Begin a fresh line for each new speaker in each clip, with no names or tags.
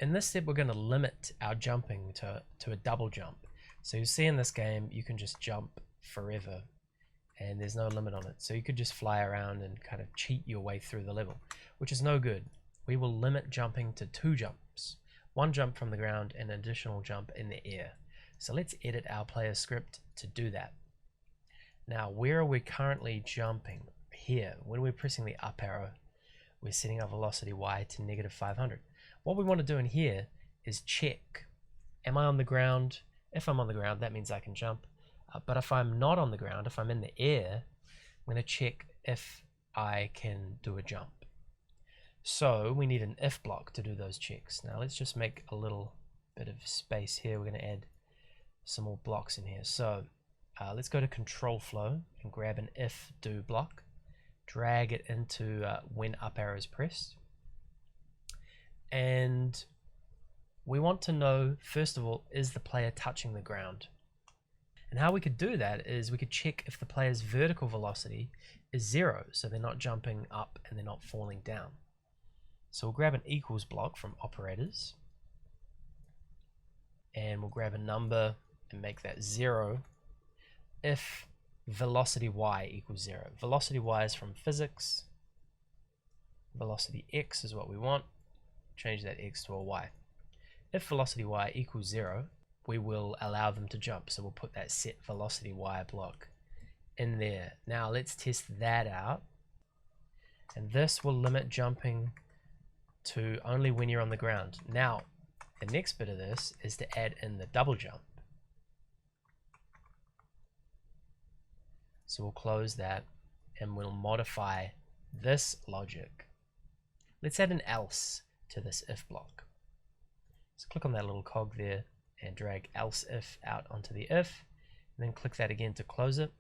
in this step, we're going to limit our jumping to a double jump. So you see in this game, you can just jump forever and there's no limit on it. So you could just fly around and kind of cheat your way through the level, which is no good. We will limit jumping to 2 jumps. 1 jump from the ground and an additional jump in the air. So let's edit our player script to do that. Now, where are we currently jumping? Here. When we're pressing the up arrow, we're setting our velocity y to -500. What we want to do in here is check, am I on the ground? If I'm on the ground, that means I can jump. But if I'm not on the ground, if I'm in the air, I'm going to check if I can do a jump. So we need an if block to do those checks. Now let's just make a little bit of space here. We're going to add some more blocks in here. So let's go to control flow and grab an if do block, drag it into when up arrow is pressed, and we want to know, first of all, is the player touching the ground? And how we could do that is we could check if the player's vertical velocity is 0, so they're not jumping up and they're not falling down. So we'll grab an equals block from operators, and we'll grab a number and make that 0 if velocity y equals 0. Velocity y is from physics. Velocity x is what we want. Change that x to a y. If velocity y equals 0, we will allow them to jump. So we'll put that set velocity y block in there. Now let's test that out. And this will limit jumping to only when you're on the ground. Now, the next bit of this is to add in the double jump. So we'll close that and we'll modify this logic. Let's add an else to this if block. So click on that little cog there and drag else if out onto the if, and then click that again to close it.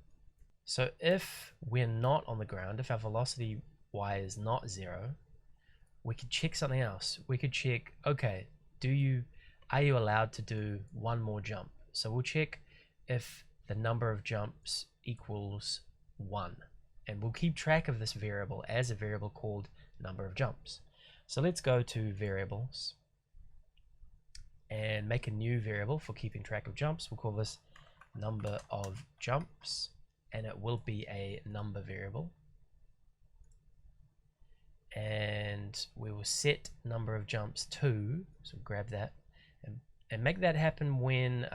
So if we're not on the ground, if our velocity y is not 0, we could check something else. We could check, okay, are you allowed to do 1 more jump? So we'll check if the number of jumps equals 1, and we'll keep track of this variable as a variable called number of jumps. So let's go to variables and make a new variable for keeping track of jumps. We'll call this number of jumps, and it will be a number variable, and we will set number of jumps to, so grab that and make that happen when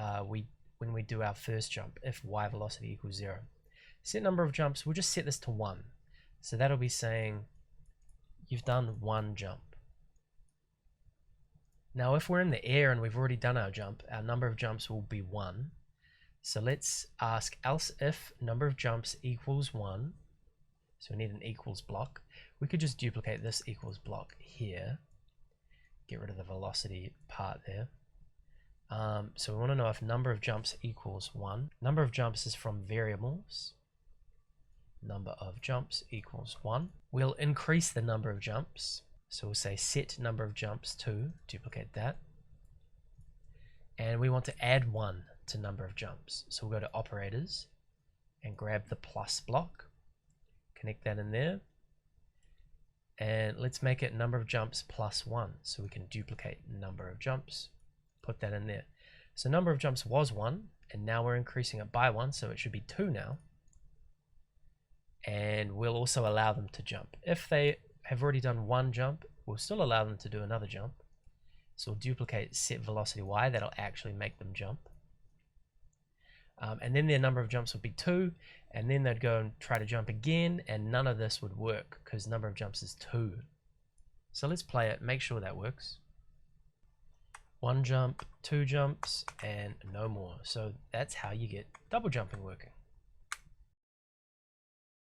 we do our first jump, if y velocity equals 0. Set number of jumps, we'll just set this to 1. So that'll be saying you've done 1 jump. Now if we're in the air and we've already done our jump, our number of jumps will be 1. So let's ask else if number of jumps equals 1. So we need an equals block. We could just duplicate this equals block here. Get rid of the velocity part there. So we want to know if number of jumps equals 1. Number of jumps is from variables. Number of jumps equals 1. We'll increase the number of jumps. So we'll say set number of jumps to, duplicate that. And we want to add 1 to number of jumps. So we'll go to operators and grab the plus block. Connect that in there. And let's make it number of jumps plus 1. So we can duplicate number of jumps. Put that in there. So number of jumps was 1, and now we're increasing it by 1, so it should be 2 now. And we'll also allow them to jump. If they have already done 1 jump, we'll still allow them to do another jump. So we'll duplicate set velocity y, that'll actually make them jump. And then their number of jumps would be 2, and then they'd go and try to jump again, and none of this would work because number of jumps is 2. So let's play it, make sure that works. 1 jump, 2 jumps, and no more. So that's how you get double jumping working.